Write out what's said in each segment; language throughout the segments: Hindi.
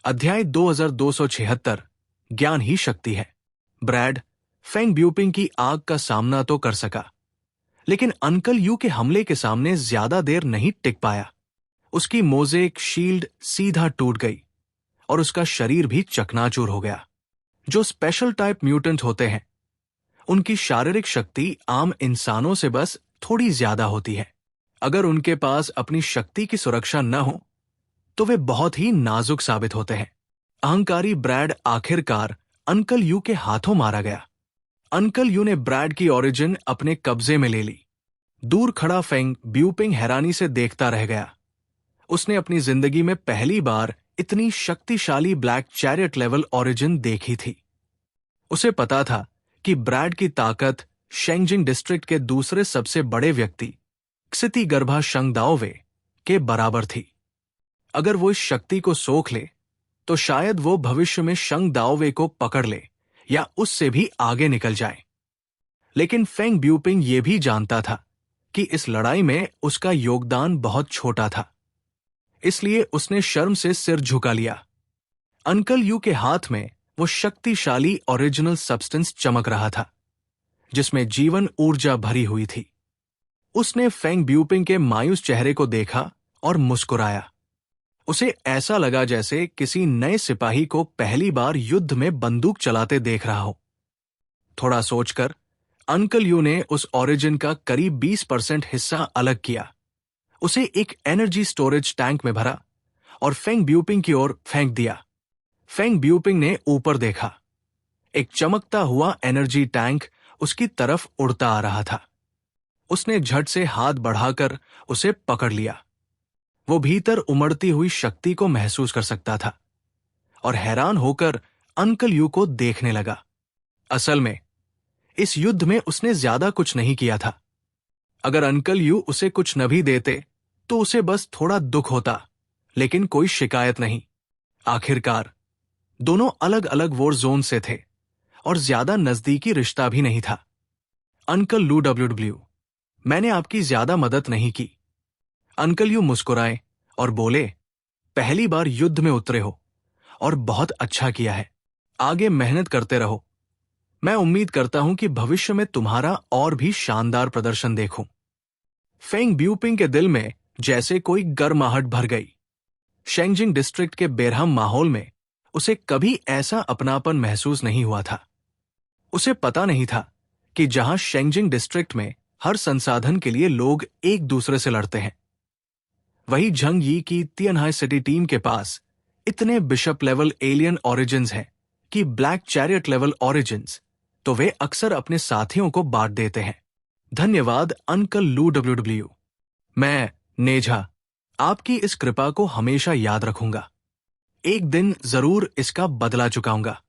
अध्याय 2276 ज्ञान ही शक्ति है। ब्रैड फेंग ब्यूपिंग की आग का सामना तो कर सका, लेकिन अंकल यू के हमले के सामने ज्यादा देर नहीं टिक पाया। उसकी मोज़ेक शील्ड सीधा टूट गई और उसका शरीर भी चकनाचूर हो गया। जो स्पेशल टाइप म्यूटेंट होते हैं, उनकी शारीरिक शक्ति आम इंसानों से बस थोड़ी ज्यादा होती है। अगर उनके पास अपनी शक्ति की सुरक्षा न हो तो वे बहुत ही नाजुक साबित होते हैं। अहंकारी ब्रैड आखिरकार अंकल यू के हाथों मारा गया। अंकल यू ने ब्रैड की ओरिजिन अपने कब्जे में ले ली। दूर खड़ा फेंग ब्यूपिंग हैरानी से देखता रह गया। उसने अपनी जिंदगी में पहली बार इतनी शक्तिशाली ब्लैक चैरियट लेवल ओरिजिन देखी थी। उसे पता था कि ब्रैड की ताकत शेंगजिंग डिस्ट्रिक्ट के दूसरे सबसे बड़े व्यक्ति क्षितिगर्भा शंगदाओवे के बराबर थी। अगर वो इस शक्ति को सोख ले तो शायद वो भविष्य में शंगदाओवे को पकड़ ले या उससे भी आगे निकल जाए। लेकिन फेंग ब्यूपिंग ये भी जानता था कि इस लड़ाई में उसका योगदान बहुत छोटा था, इसलिए उसने शर्म से सिर झुका लिया। अंकल यू के हाथ में वो शक्तिशाली ओरिजिनल सब्सटेंस चमक रहा था, जिसमें जीवन ऊर्जा भरी हुई थी। उसने फेंग ब्यूपिंग के मायूस चेहरे को देखा और मुस्कुराया। उसे ऐसा लगा जैसे किसी नए सिपाही को पहली बार युद्ध में बंदूक चलाते देख रहा हो। थोड़ा सोचकर अंकल यू ने उस ओरिजिन का करीब 20% हिस्सा अलग किया, उसे एक एनर्जी स्टोरेज टैंक में भरा और फेंग ब्यूपिंग की ओर फेंक दिया। फेंग ब्यूपिंग ने ऊपर देखा। एक चमकता हुआ एनर्जी टैंक उसकी तरफ उड़ता आ रहा था। उसने झट से हाथ बढ़ाकर उसे पकड़ लिया। वो भीतर उमड़ती हुई शक्ति को महसूस कर सकता था और हैरान होकर अंकल यू को देखने लगा। असल में इस युद्ध में उसने ज्यादा कुछ नहीं किया था। अगर अंकल यू उसे कुछ न भी देते तो उसे बस थोड़ा दुख होता, लेकिन कोई शिकायत नहीं। आखिरकार दोनों अलग अलग वॉर जोन से थे और ज्यादा नजदीकी रिश्ता भी नहीं था। अंकल लू डब्ल्यू, मैंने आपकी ज्यादा मदद नहीं की। अंकल यू मुस्कुराए और बोले, पहली बार युद्ध में उतरे हो और बहुत अच्छा किया है। आगे मेहनत करते रहो। मैं उम्मीद करता हूं कि भविष्य में तुम्हारा और भी शानदार प्रदर्शन देखूं। फेंग ब्यूपिंग के दिल में जैसे कोई गर्माहट भर गई। शेंगजिंग डिस्ट्रिक्ट के बेरहम माहौल में उसे कभी ऐसा अपनापन महसूस नहीं हुआ था। उसे पता नहीं था कि जहां शेंगजिंग डिस्ट्रिक्ट में हर संसाधन के लिए लोग एक दूसरे से लड़ते हैं, वही झंग यी की तियनहाई सिटी टीम के पास इतने बिशप लेवल एलियन ओरिजिन्स हैं कि ब्लैक चैरियट लेवल ओरिजिन्स तो वे अक्सर अपने साथियों को बांट देते हैं। धन्यवाद अंकल लू डब्ल्यू। मैं नेझा आपकी इस कृपा को हमेशा याद रखूंगा। एक दिन जरूर इसका बदला चुकाऊंगा।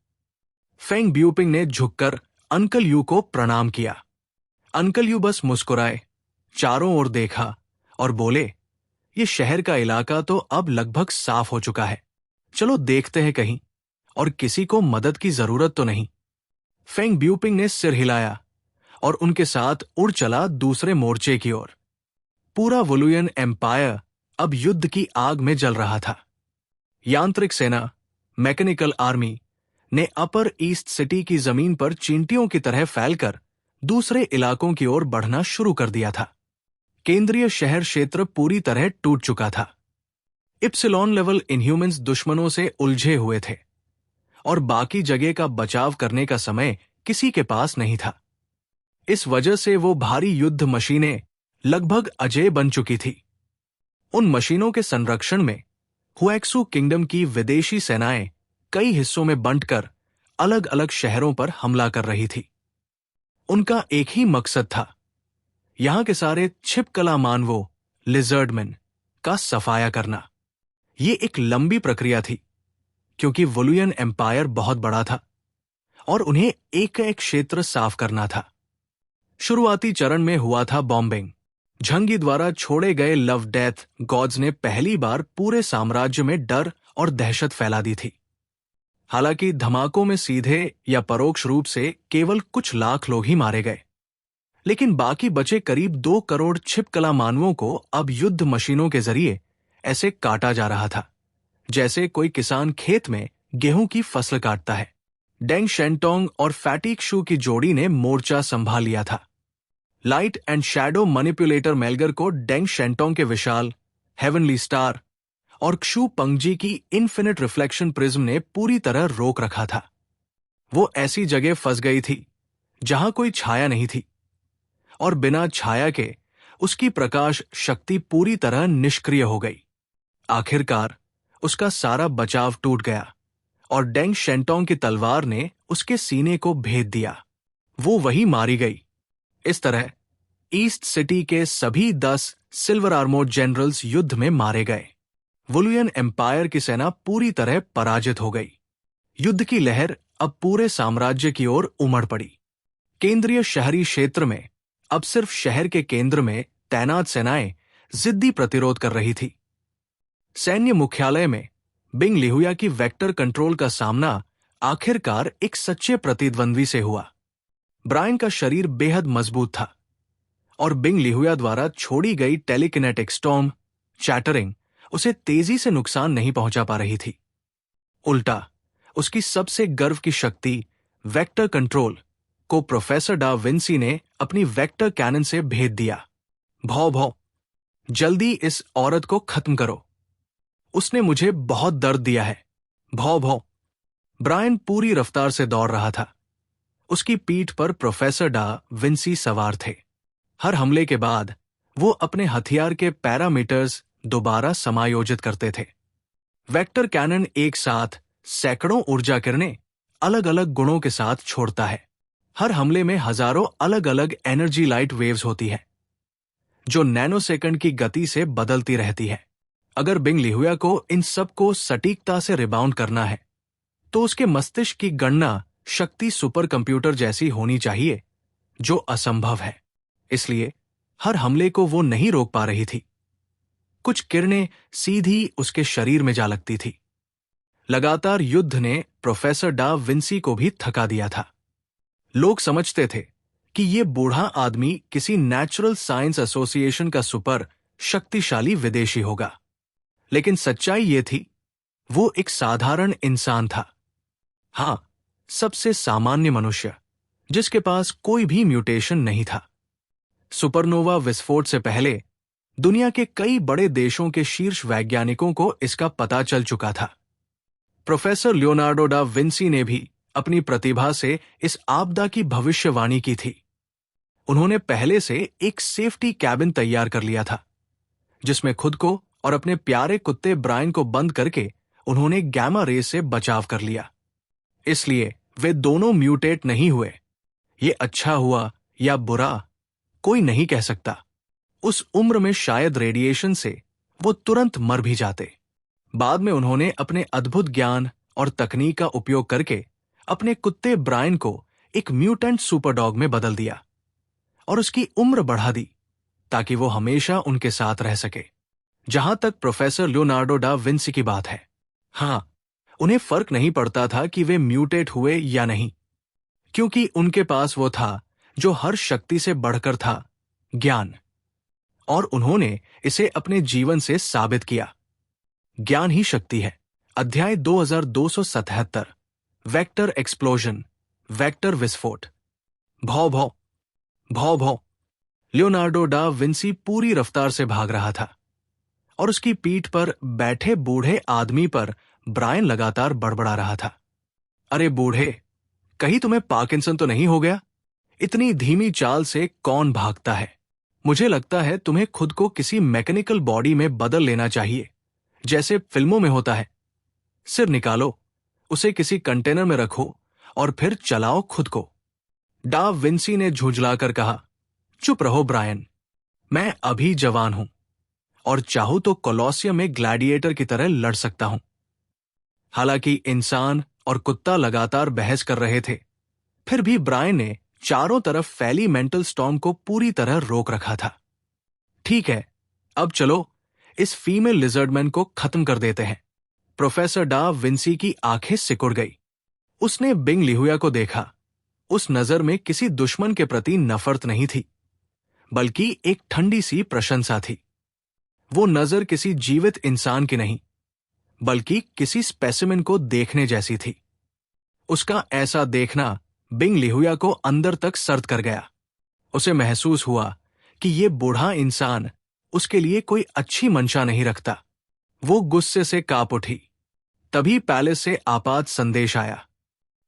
फेंग ब्यूपिंग ने झुककर अंकल यू को प्रणाम किया। अंकल यू बस मुस्कुराए, चारों ओर देखा और बोले, ये शहर का इलाका तो अब लगभग साफ हो चुका है। चलो देखते हैं कहीं, और किसी को मदद की जरूरत तो नहीं। फेंग ब्यूपिंग ने सिर हिलाया और उनके साथ उड़ चला दूसरे मोर्चे की ओर। पूरा वुलुयन एम्पायर अब युद्ध की आग में जल रहा था। यांत्रिक सेना, मैकेनिकल आर्मी ने अपर ईस्ट सिटी की जमीन पर चींटियों की तरह फैलकर दूसरे इलाकों की ओर बढ़ना शुरू कर दिया था। केंद्रीय शहर क्षेत्र पूरी तरह टूट चुका था। इप्सिलॉन लेवल इनह्यूमन्स दुश्मनों से उलझे हुए थे और बाकी जगह का बचाव करने का समय किसी के पास नहीं था। इस वजह से वो भारी युद्ध मशीनें लगभग अजेय बन चुकी थी। उन मशीनों के संरक्षण में हुएक्सू किंगडम की विदेशी सेनाएं कई हिस्सों में बंटकर अलग अलग शहरों पर हमला कर रही थी। उनका एक ही मकसद था, यहां के सारे छिपकला मानवों लिजर्डमैन का सफाया करना। ये एक लंबी प्रक्रिया थी, क्योंकि वुलुयन एम्पायर बहुत बड़ा था और उन्हें एक एक क्षेत्र साफ करना था। शुरुआती चरण में हुआ था बॉम्बिंग। झंगी द्वारा छोड़े गए लव डेथ गॉड्स ने पहली बार पूरे साम्राज्य में डर और दहशत फैला दी थी। हालांकि धमाकों में सीधे या परोक्ष रूप से केवल कुछ लाख लोग ही मारे गए, लेकिन बाकी बचे करीब 2 करोड़ छिपकला मानवों को अब युद्ध मशीनों के जरिए ऐसे काटा जा रहा था जैसे कोई किसान खेत में गेहूं की फसल काटता है। डेंग शेंटोंग और फैटिक शू की जोड़ी ने मोर्चा संभाल लिया था। लाइट एंड शैडो मैनिपुलेटर मेलगर को डेंग शेंटोंग के विशाल हेवनली स्टार और क्षु पंगजी की इन्फिनिट रिफ्लेक्शन प्रिज्म ने पूरी तरह रोक रखा था। वो ऐसी जगह फंस गई थी जहां कोई छाया नहीं थी, और बिना छाया के उसकी प्रकाश शक्ति पूरी तरह निष्क्रिय हो गई। आखिरकार उसका सारा बचाव टूट गया और डेंग शेंटोंग की तलवार ने उसके सीने को भेद दिया। वो वही मारी गई। इस तरह ईस्ट सिटी के सभी 10 सिल्वर आर्मोर्ड जनरल्स युद्ध में मारे गए। वुलुयन एम्पायर की सेना पूरी तरह पराजित हो गई। युद्ध की लहर अब पूरे साम्राज्य की ओर उमड़ पड़ी। केंद्रीय शहरी क्षेत्र में अब सिर्फ शहर के केंद्र में तैनात सेनाएं जिद्दी प्रतिरोध कर रही थी। सैन्य मुख्यालय में बिंग लिहुया की वेक्टर कंट्रोल का सामना आखिरकार एक सच्चे प्रतिद्वंद्वी से हुआ। ब्रायन का शरीर बेहद मजबूत था और बिंग लिहुया द्वारा छोड़ी गई टेलीकिनेटिक स्टॉर्म चैटरिंग उसे तेजी से नुकसान नहीं पहुंचा पा रही थी। उल्टा उसकी सबसे गर्व की शक्ति वेक्टर कंट्रोल को प्रोफेसर डा विंसी ने अपनी वेक्टर कैनन से भेद दिया। भौ भौ, जल्दी इस औरत को खत्म करो, उसने मुझे बहुत दर्द दिया है। भौ भौ। ब्रायन पूरी रफ्तार से दौड़ रहा था। उसकी पीठ पर प्रोफेसर डा विंसी सवार थे। हर हमले के बाद वो अपने हथियार के पैरामीटर्स दोबारा समायोजित करते थे। वेक्टर कैनन एक साथ सैकड़ों ऊर्जा किरणें अलग अलग गुणों के साथ छोड़ता है। हर हमले में हजारों अलग अलग एनर्जी लाइट वेव्स होती है जो नैनोसेकंड की गति से बदलती रहती है। अगर बिंग लिहुया को इन सब को सटीकता से रिबाउंड करना है तो उसके मस्तिष्क की गणना शक्ति सुपर कंप्यूटर जैसी होनी चाहिए, जो असंभव है। इसलिए हर हमले को वो नहीं रोक पा रही थी। कुछ किरणें सीधी उसके शरीर में जा लगती थी। लगातार युद्ध ने प्रोफेसर डा विंसी को भी थका दिया था। लोग समझते थे कि ये बूढ़ा आदमी किसी नेचुरल साइंस एसोसिएशन का सुपर शक्तिशाली विदेशी होगा, लेकिन सच्चाई ये थी, वो एक साधारण इंसान था। हाँ, सबसे सामान्य मनुष्य, जिसके पास कोई भी म्यूटेशन नहीं था। सुपरनोवा विस्फोट से पहले दुनिया के कई बड़े देशों के शीर्ष वैज्ञानिकों को इसका पता चल चुका था। प्रोफेसर लियोनार्डो डा विंसी ने भी अपनी प्रतिभा से इस आपदा की भविष्यवाणी की थी। उन्होंने पहले से एक सेफ्टी कैबिन तैयार कर लिया था, जिसमें खुद को और अपने प्यारे कुत्ते ब्रायन को बंद करके उन्होंने गैमा रे से बचाव कर लिया। इसलिए वे दोनों म्यूटेट नहीं हुए। ये अच्छा हुआ या बुरा कोई नहीं कह सकता। उस उम्र में शायद रेडिएशन से वो तुरंत मर भी जाते। बाद में उन्होंने अपने अद्भुत ज्ञान और तकनीक का उपयोग करके अपने कुत्ते ब्रायन को एक म्यूटेंट सुपरडॉग में बदल दिया और उसकी उम्र बढ़ा दी ताकि वो हमेशा उनके साथ रह सके। जहां तक प्रोफेसर लियोनार्डो डा विंसी की बात है, हाँ, उन्हें फर्क नहीं पड़ता था कि वे म्यूटेट हुए या नहीं, क्योंकि उनके पास वो था जो हर शक्ति से बढ़कर था, ज्ञान। और उन्होंने इसे अपने जीवन से साबित किया। ज्ञान ही शक्ति है। अध्याय 2277 वेक्टर एक्सप्लोजन, वेक्टर विस्फोट। भौ भौ भौ भौ। लियोनार्डो डा विंसी पूरी रफ्तार से भाग रहा था और उसकी पीठ पर बैठे बूढ़े आदमी पर ब्रायन लगातार बड़बड़ा रहा था। अरे बूढ़े, कहीं तुम्हें पार्किंसन तो नहीं हो गया? इतनी धीमी चाल से कौन भागता है? मुझे लगता है तुम्हें खुद को किसी मैकेनिकल बॉडी में बदल लेना चाहिए, जैसे फिल्मों में होता है। सिर निकालो, उसे किसी कंटेनर में रखो और फिर चलाओ खुद को। डा विंसी ने झुंझलाकर कहा, चुप रहो ब्रायन, मैं अभी जवान हूं और चाहूं तो कोलोसियम में ग्लैडिएटर की तरह लड़ सकता हूं। हालांकि इंसान और कुत्ता लगातार बहस कर रहे थे, फिर भी ब्रायन ने चारों तरफ फैली मेंटल स्टॉर्म को पूरी तरह रोक रखा था। ठीक है, अब चलो इस फीमेल लिजर्डमैन को खत्म कर देते हैं। प्रोफेसर डा विंसी की आंखें सिकुड़ गई। उसने बिंग लिहुया को देखा। उस नजर में किसी दुश्मन के प्रति नफरत नहीं थी, बल्कि एक ठंडी सी प्रशंसा थी। वो नजर किसी जीवित इंसान की नहीं, बल्कि किसी स्पेसिमेन को देखने जैसी थी। उसका ऐसा देखना बिंग लिहुया को अंदर तक सर्द कर गया। उसे महसूस हुआ कि ये बूढ़ा इंसान उसके लिए कोई अच्छी मंशा नहीं रखता। वो गुस्से से कांप उठी। तभी पैलेस से आपात संदेश आया।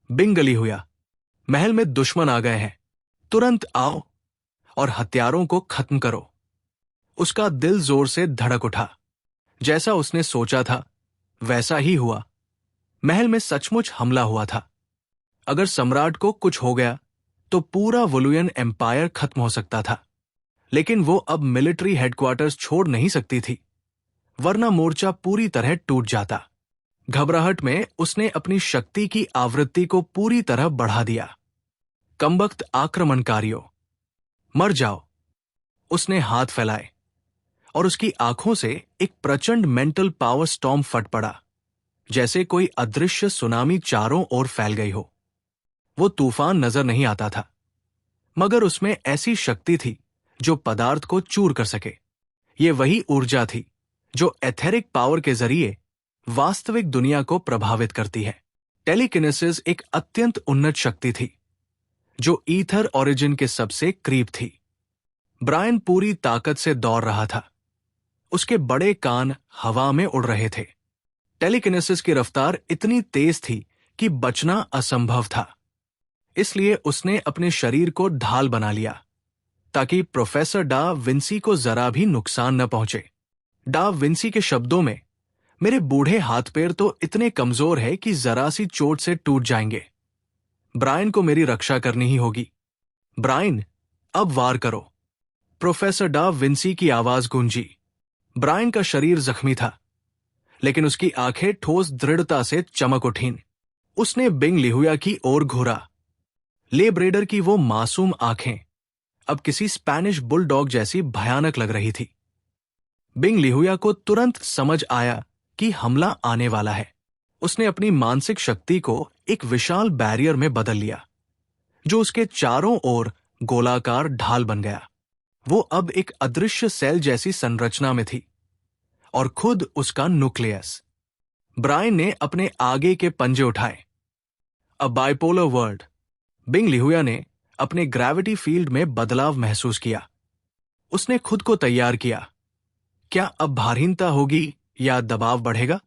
बिंग लिहुया, महल में दुश्मन आ गए हैं, तुरंत आओ और हत्यारों को खत्म करो। उसका दिल जोर से धड़क उठा। जैसा उसने सोचा था वैसा ही हुआ। महल में सचमुच हमला हुआ था। अगर सम्राट को कुछ हो गया तो पूरा वुलुयन एम्पायर खत्म हो सकता था। लेकिन वो अब मिलिट्री हेडक्वार्टर्स छोड़ नहीं सकती थी, वरना मोर्चा पूरी तरह टूट जाता। घबराहट में उसने अपनी शक्ति की आवृत्ति को पूरी तरह बढ़ा दिया। कमबख्त आक्रमणकारियों, मर जाओ। उसने हाथ फैलाए और उसकी आंखों से एक प्रचंड मेंटल पावर स्टॉर्म फट पड़ा, जैसे कोई अदृश्य सुनामी चारों ओर फैल गई हो। वो तूफान नजर नहीं आता था, मगर उसमें ऐसी शक्ति थी जो पदार्थ को चूर कर सके। ये वही ऊर्जा थी जो एथेरिक पावर के जरिए वास्तविक दुनिया को प्रभावित करती है। टेलीकिनेसिस एक अत्यंत उन्नत शक्ति थी जो ईथर ओरिजिन के सबसे करीब थी। ब्रायन पूरी ताकत से दौड़ रहा था। उसके बड़े कान हवा में उड़ रहे थे। टेलीकिनेसिस की रफ्तार इतनी तेज थी कि बचना असंभव था। इसलिए उसने अपने शरीर को ढाल बना लिया ताकि प्रोफेसर डा विंसी को जरा भी नुकसान न पहुंचे। डा विंसी के शब्दों में, मेरे बूढ़े हाथ पैर तो इतने कमजोर है कि जरा सी चोट से टूट जाएंगे। ब्रायन को मेरी रक्षा करनी ही होगी। ब्रायन, अब वार करो। प्रोफेसर डा विंसी की आवाज गूंजी। ब्रायन का शरीर जख्मी था, लेकिन उसकी आंखें ठोस दृढ़ता से चमक उठीं। उसने बिंग लिहुया की ओर घूरा। ले ब्रेडर की वो मासूम आंखें अब किसी स्पैनिश बुलडॉग जैसी भयानक लग रही थी। बिंग लिहुया को तुरंत समझ आया कि हमला आने वाला है। उसने अपनी मानसिक शक्ति को एक विशाल बैरियर में बदल लिया, जो उसके चारों ओर गोलाकार ढाल बन गया। वो अब एक अदृश्य सेल जैसी संरचना में थी और खुद उसका न्यूक्लियस। ब्रायन ने अपने आगे के पंजे उठाए। अ बाइपोलर वर्ल्ड। बिंग लिहुया ने अपने ग्रेविटी फील्ड में बदलाव महसूस किया। उसने खुद को तैयार किया। क्या अब भारहीनता होगी या दबाव बढ़ेगा?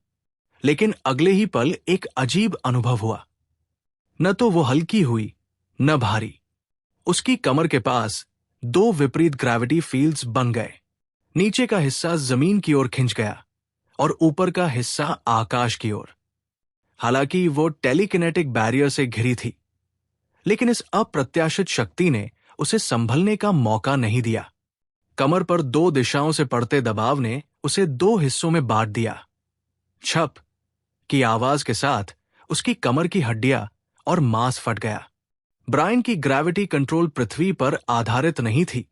लेकिन अगले ही पल एक अजीब अनुभव हुआ। न तो वो हल्की हुई, न भारी। उसकी कमर के पास दो विपरीत ग्रेविटी फील्ड्स बन गए। नीचे का हिस्सा जमीन की ओर खिंच गया और ऊपर का हिस्सा आकाश की ओर। हालांकि वो टेलीकिनेटिक बैरियर से घिरी थी, लेकिन इस अप्रत्याशित शक्ति ने उसे संभलने का मौका नहीं दिया। कमर पर दो दिशाओं से पड़ते दबाव ने उसे दो हिस्सों में बांट दिया। छप की आवाज के साथ उसकी कमर की हड्डियां और मांस फट गया। ब्रायन की ग्रेविटी कंट्रोल पृथ्वी पर आधारित नहीं थी।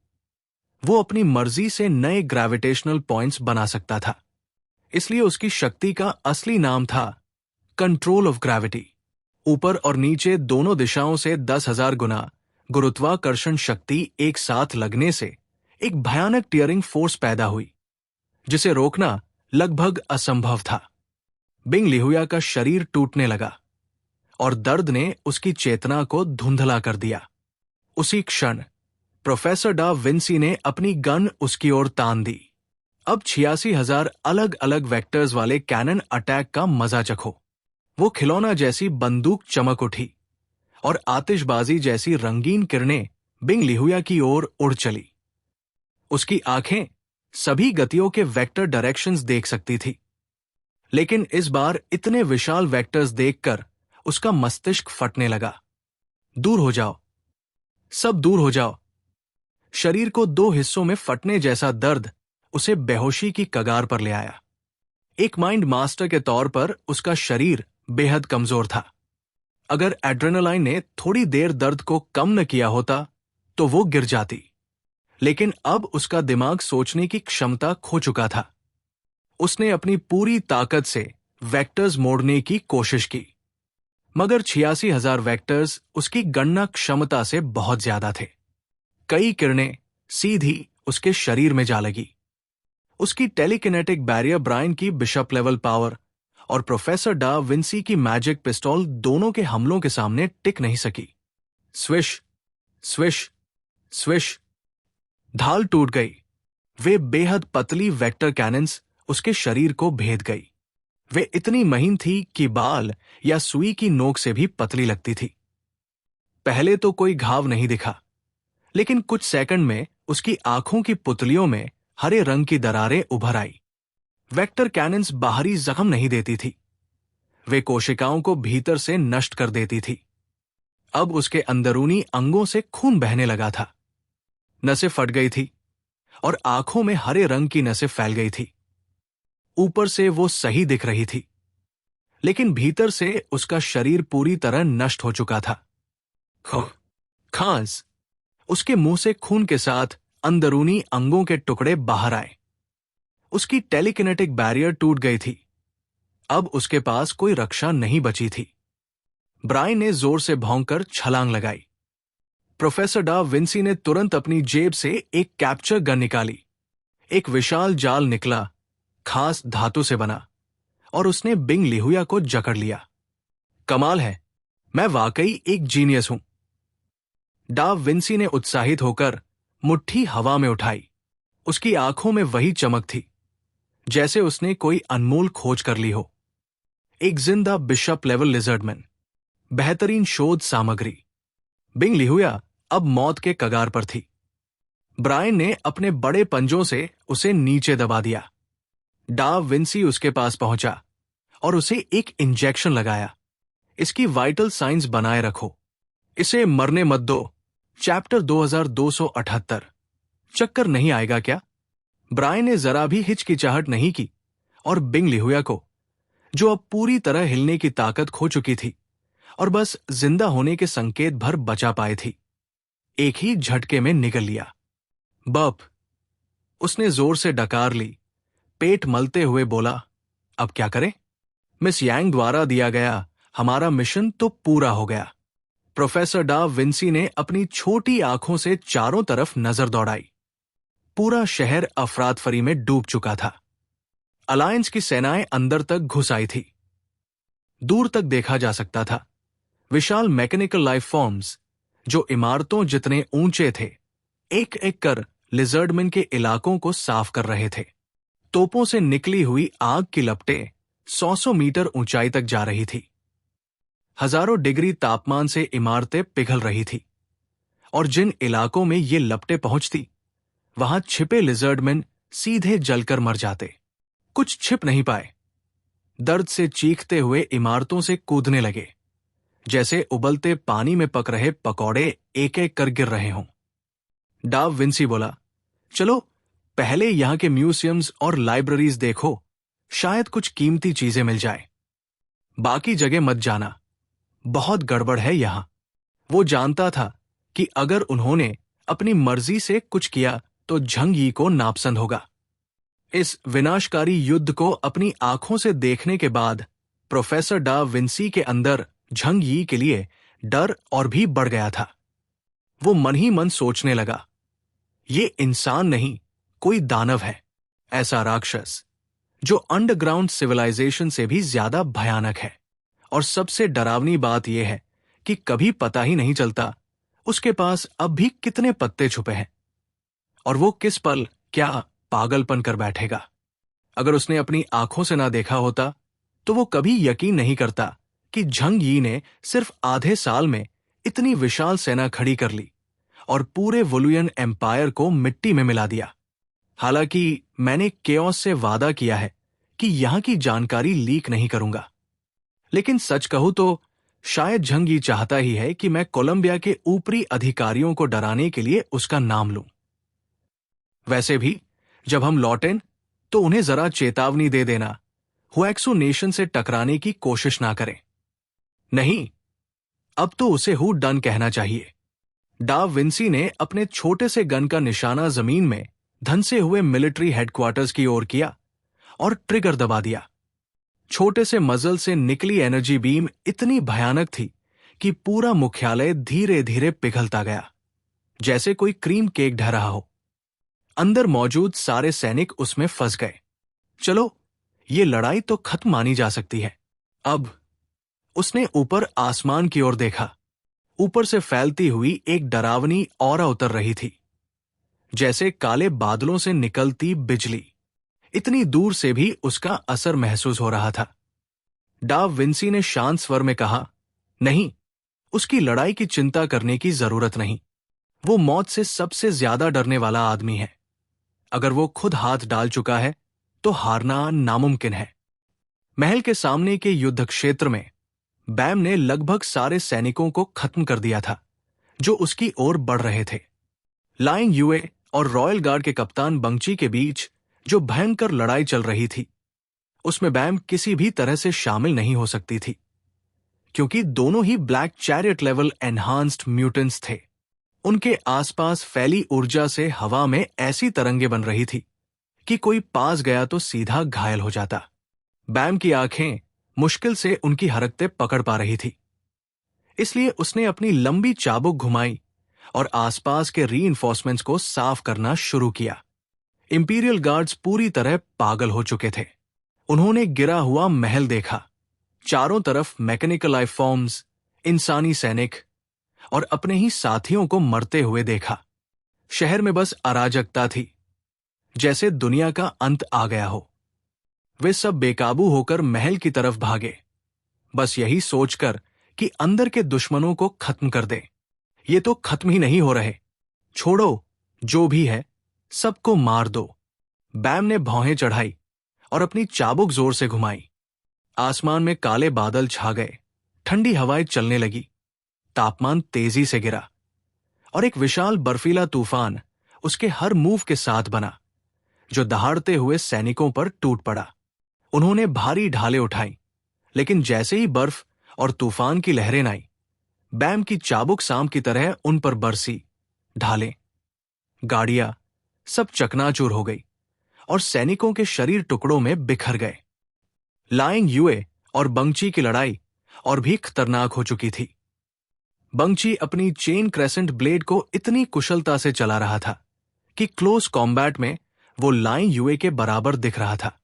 वो अपनी मर्जी से नए ग्रेविटेशनल पॉइंट्स बना सकता था। इसलिए उसकी शक्ति का असली नाम था कंट्रोल ऑफ ग्रेविटी। ऊपर और नीचे दोनों दिशाओं से 10,000 गुना गुरुत्वाकर्षण शक्ति एक साथ लगने से एक भयानक टीयरिंग फोर्स पैदा हुई, जिसे रोकना लगभग असंभव था। बिंग लिहुया का शरीर टूटने लगा और दर्द ने उसकी चेतना को धुंधला कर दिया। उसी क्षण प्रोफेसर डा विंसी ने अपनी गन उसकी ओर तान दी। अब 86,000 अलग अलग वेक्टर्स वाले कैनन अटैक का मजा चखो। वो खिलौना जैसी बंदूक चमक उठी और आतिशबाजी जैसी रंगीन किरणें बिंग लिहुया की ओर उड़ चली। उसकी आंखें सभी गतियों के वेक्टर डायरेक्शंस देख सकती थी, लेकिन इस बार इतने विशाल वेक्टर्स देखकर उसका मस्तिष्क फटने लगा। दूर हो जाओ, सब दूर हो जाओ। शरीर को दो हिस्सों में फटने जैसा दर्द उसे बेहोशी की कगार पर ले आया। एक माइंड मास्टर के तौर पर उसका शरीर बेहद कमजोर था। अगर एड्रेनालाइन ने थोड़ी देर दर्द को कम न किया होता तो वो गिर जाती, लेकिन अब उसका दिमाग सोचने की क्षमता खो चुका था। उसने अपनी पूरी ताकत से वेक्टर्स मोड़ने की कोशिश की, मगर 86,000 वेक्टर्स उसकी गणना क्षमता से बहुत ज्यादा थे। कई किरणें सीधी उसके शरीर में जा लगी। उसकी टेलीकिनेटिक बैरियर ब्रायन की बिशप लेवल पावर और प्रोफेसर डा विंसी की मैजिक पिस्टल दोनों के हमलों के सामने टिक नहीं सकी। Swish, swish, swish. ढाल टूट गई। वे बेहद पतली वेक्टर कैनन्स उसके शरीर को भेद गई। वे इतनी महीन थी कि बाल या सुई की नोक से भी पतली लगती थी। पहले तो कोई घाव नहीं दिखा, लेकिन कुछ सेकंड में उसकी आंखों की पुतलियों में हरे रंग की दरारें उभर आई। वेक्टर कैनन्स बाहरी जख्म नहीं देती थी, वे कोशिकाओं को भीतर से नष्ट कर देती थी। अब उसके अंदरूनी अंगों से खून बहने लगा था। नसें फट गई थी और आंखों में हरे रंग की नसें फैल गई थी। ऊपर से वो सही दिख रही थी, लेकिन भीतर से उसका शरीर पूरी तरह नष्ट हो चुका था। खांस। उसके मुंह से खून के साथ अंदरूनी अंगों के टुकड़े बाहर आए। उसकी टेलीकिनेटिक बैरियर टूट गई थी। अब उसके पास कोई रक्षा नहीं बची थी। ब्रायन ने जोर से भौंककर छलांग लगाई। प्रोफेसर डा विंसी ने तुरंत अपनी जेब से एक कैप्चर गन निकाली। एक विशाल जाल निकला, खास धातु से बना, और उसने बिंग लिहुया को जकड़ लिया। कमाल है, मैं वाकई एक जीनियस हूं। डा विंसी ने उत्साहित होकर मुट्ठी हवा में उठाई। उसकी आंखों में वही चमक थी जैसे उसने कोई अनमोल खोज कर ली हो। एक जिंदा बिशप लेवल लिजर्डमैन, बेहतरीन शोध सामग्री। बिंग लिहुया अब मौत के कगार पर थी। ब्रायन ने अपने बड़े पंजों से उसे नीचे दबा दिया। डा विंसी उसके पास पहुंचा और उसे एक इंजेक्शन लगाया। इसकी वाइटल साइंस बनाए रखो, इसे मरने मत दो। चैप्टर 2278। चक्कर नहीं आएगा क्या? ब्रायन ने जरा भी हिचकिचाहट नहीं की और बिंग लिहुया को, जो अब पूरी तरह हिलने की ताकत खो चुकी थी और बस जिंदा होने के संकेत भर बचा पाई थी, एक ही झटके में निगल लिया। बप। उसने जोर से डकार ली, पेट मलते हुए बोला, अब क्या करें? मिस यांग द्वारा दिया गया हमारा मिशन तो पूरा हो गया। प्रोफेसर डा विंसी ने अपनी छोटी आंखों से चारों तरफ नजर दौड़ाई। पूरा शहर अफरातफरी में डूब चुका था। अलायंस की सेनाएं अंदर तक घुस आई थी। दूर तक देखा जा सकता था विशाल मैकेनिकल लाइफ फॉर्म्स, जो इमारतों जितने ऊंचे थे, एक एक कर लिजर्डमैन के इलाकों को साफ कर रहे थे। तोपों से निकली हुई आग की लपटें 100 मीटर ऊंचाई तक जा रही थी। हजारों डिग्री तापमान से इमारतें पिघल रही थी, और जिन इलाकों में ये लपटें पहुंचती, वहां छिपे लिजर्डमैन सीधे जलकर मर जाते। कुछ छिप नहीं पाए। दर्द से चीखते हुए इमारतों से कूदने लगे, जैसे उबलते पानी में पक रहे पकौड़े एक एक कर गिर रहे हों। डा विंसी बोला, चलो पहले यहां के म्यूजियम्स और लाइब्रेरीज देखो, शायद कुछ कीमती चीजें मिल जाए। बाकी जगह मत जाना, बहुत गड़बड़ है यहां। वो जानता था कि अगर उन्होंने अपनी मर्जी से कुछ किया तो झंग यी को नापसंद होगा। इस विनाशकारी युद्ध को अपनी आंखों से देखने के बाद प्रोफेसर डा विंसी के अंदर झंग यी के लिए डर और भी बढ़ गया था। वो मन ही मन सोचने लगा, ये इंसान नहीं, कोई दानव है, ऐसा राक्षस जो अंडरग्राउंड सिविलाइजेशन से भी ज्यादा भयानक है। और सबसे डरावनी बात यह है कि कभी पता ही नहीं चलता उसके पास अब भी कितने पत्ते छुपे हैं, और वो किस पल क्या पागलपन कर बैठेगा। अगर उसने अपनी आंखों से ना देखा होता तो वो कभी यकीन नहीं करता कि झंग यी ने सिर्फ आधे साल में इतनी विशाल सेना खड़ी कर ली और पूरे वोलुयन एम्पायर को मिट्टी में मिला दिया। हालांकि मैंने केओस से वादा किया है कि यहां की जानकारी लीक नहीं करूंगा, लेकिन सच कहूं तो शायद झंग यी चाहता ही है कि मैं कोलंबिया के ऊपरी अधिकारियों को डराने के लिए उसका नाम लूं। वैसे भी जब हम लौटें तो उन्हें जरा चेतावनी दे देना, हुएक्सू नेशन से टकराने की कोशिश ना करें। नहीं, अब तो उसे हु डन कहना चाहिए। डा विंसी ने अपने छोटे से गन का निशाना जमीन में धंसे हुए मिलिट्री हेडक्वार्टर्स की ओर किया और ट्रिगर दबा दिया। छोटे से मजल से निकली एनर्जी बीम इतनी भयानक थी कि पूरा मुख्यालय धीरे धीरे पिघलता गया, जैसे कोई क्रीम केक ढह रहा हो। अंदर मौजूद सारे सैनिक उसमें फंस गए। चलो ये लड़ाई तो खत्म मानी जा सकती है। अब उसने ऊपर आसमान की ओर देखा। ऊपर से फैलती हुई एक डरावनी ऑरा उतर रही थी, जैसे काले बादलों से निकलती बिजली। इतनी दूर से भी उसका असर महसूस हो रहा था। डा विंसी ने शांत स्वर में कहा, नहीं, उसकी लड़ाई की चिंता करने की जरूरत नहीं। वो मौत से सबसे ज्यादा डरने वाला आदमी है। अगर वो खुद हाथ डाल चुका है तो हारना नामुमकिन है। महल के सामने के युद्ध क्षेत्र में बैम ने लगभग सारे सैनिकों को खत्म कर दिया था जो उसकी ओर बढ़ रहे थे। लाइंग युए और रॉयल गार्ड के कप्तान बंगची के बीच जो भयंकर लड़ाई चल रही थी, उसमें बैम किसी भी तरह से शामिल नहीं हो सकती थी, क्योंकि दोनों ही black chariot level enhanced mutants थे। उनके आसपास फैली ऊर्जा से हवा में ऐसी तरंगे बन रही थी कि कोई पास गया तो सीधा घायल हो जाता। बैम की आंखें मुश्किल से उनकी हरकतें पकड़ पा रही थी, इसलिए उसने अपनी लंबी चाबुक घुमाई और आसपास के रीइंफोर्समेंट्स को साफ करना शुरू किया। इंपीरियल गार्ड्स पूरी तरह पागल हो चुके थे। उन्होंने गिरा हुआ महल देखा, चारों तरफ मैकेनिकल लाइफ फॉर्म्स, इंसानी सैनिक और अपने ही साथियों को मरते हुए देखा। शहर में बस अराजकता थी, जैसे दुनिया का अंत आ गया हो। वे सब बेकाबू होकर महल की तरफ भागे, बस यही सोचकर कि अंदर के दुश्मनों को खत्म कर दे। ये तो खत्म ही नहीं हो रहे, छोड़ो, जो भी है सबको मार दो। बैम ने भौहें चढ़ाई और अपनी चाबुक जोर से घुमाई। आसमान में काले बादल छा गए, ठंडी हवाएं चलने लगी, तापमान तेजी से गिरा और एक विशाल बर्फीला तूफान उसके हर मूव के साथ बना, जो दहाड़ते हुए सैनिकों पर टूट पड़ा। उन्होंने भारी ढालें उठाई, लेकिन जैसे ही बर्फ और तूफान की लहरें आई, बैम की चाबुक सांप की तरह उन पर बरसी। ढालें, गाड़ियां सब चकनाचूर हो गई और सैनिकों के शरीर टुकड़ों में बिखर गए। लाइंग युए और बंगची की लड़ाई और भी खतरनाक हो चुकी थी। बंगची अपनी चेन क्रेसेंट ब्लेड को इतनी कुशलता से चला रहा था कि क्लोज कॉम्बैट में वो लाइंग युए के बराबर दिख रहा था।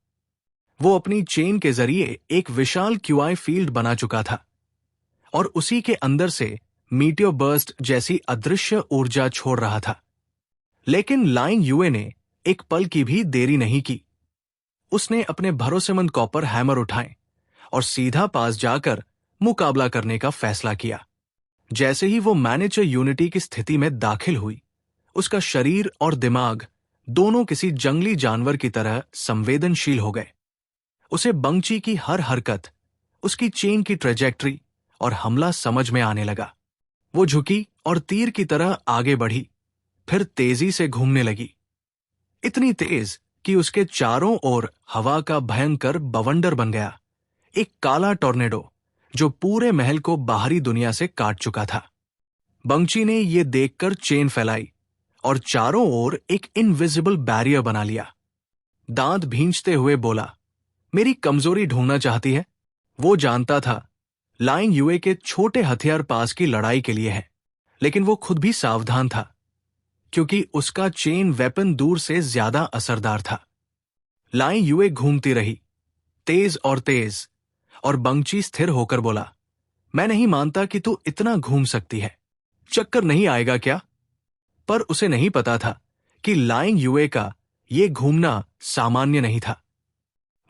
वो अपनी चेन के जरिए एक विशाल क्यूआई फील्ड बना चुका था और उसी के अंदर से मीटियो बर्स्ट जैसी अदृश्य ऊर्जा छोड़ रहा था। लेकिन लाइंग युए ने एक पल की भी देरी नहीं की। उसने अपने भरोसेमंद कॉपर हैमर उठाए और सीधा पास जाकर मुकाबला करने का फैसला किया। जैसे ही वो मैनेजर यूनिटी की स्थिति में दाखिल हुई, उसका शरीर और दिमाग दोनों किसी जंगली जानवर की तरह संवेदनशील हो गए। उसे बंगची की हर हरकत, उसकी चेन की ट्रेजेक्ट्री और हमला समझ में आने लगा। वो झुकी और तीर की तरह आगे बढ़ी, फिर तेजी से घूमने लगी, इतनी तेज कि उसके चारों ओर हवा का भयंकर बवंडर बन गया, एक काला टॉर्नेडो जो पूरे महल को बाहरी दुनिया से काट चुका था। बंगची ने यह देखकर चेन फैलाई और चारों ओर एक इनविजिबल बैरियर बना लिया। दांत भींचते हुए बोला, मेरी कमजोरी ढूंढना चाहती है? वो जानता था लाइंग युए के छोटे हथियार पास की लड़ाई के लिए है, लेकिन वो खुद भी सावधान था, क्योंकि उसका चेन वेपन दूर से ज्यादा असरदार था। लाइंग युए घूमती रही, तेज और बंगची स्थिर होकर बोला, मैं नहीं मानता कि तू इतना घूम सकती है, चक्कर नहीं आएगा क्या? पर उसे नहीं पता था कि लाइंग युए का ये घूमना सामान्य नहीं था।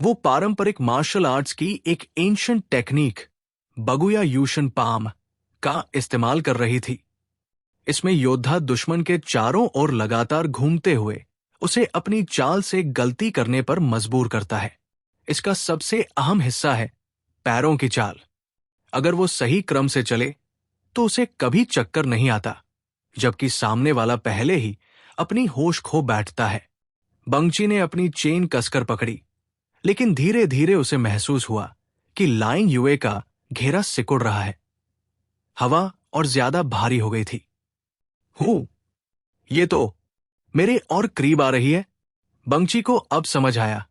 वो पारंपरिक मार्शल आर्ट्स की एक एंशिएंट टेक्निक बगुया यूशन पाम का इस्तेमाल कर रही थी। इसमें योद्धा दुश्मन के चारों ओर लगातार घूमते हुए उसे अपनी चाल से गलती करने पर मजबूर करता है। इसका सबसे अहम हिस्सा है पैरों की चाल। अगर वो सही क्रम से चले तो उसे कभी चक्कर नहीं आता, जबकि सामने वाला पहले ही अपनी होश खो बैठता है। बंगची ने अपनी चेन कसकर पकड़ी, लेकिन धीरे धीरे उसे महसूस हुआ कि लाइंग युए का घेरा सिकुड़ रहा है। हवा और ज्यादा भारी हो गई थी। ये तो मेरे और करीब आ रही है। बंगची को अब समझ आया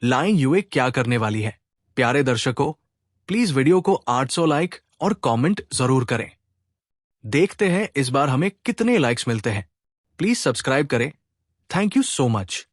लाइंग युए क्या करने वाली है। प्यारे दर्शकों, प्लीज वीडियो को 800 लाइक और कमेंट जरूर करें। देखते हैं इस बार हमें कितने लाइक्स मिलते हैं। प्लीज सब्सक्राइब करें। Thank you so much.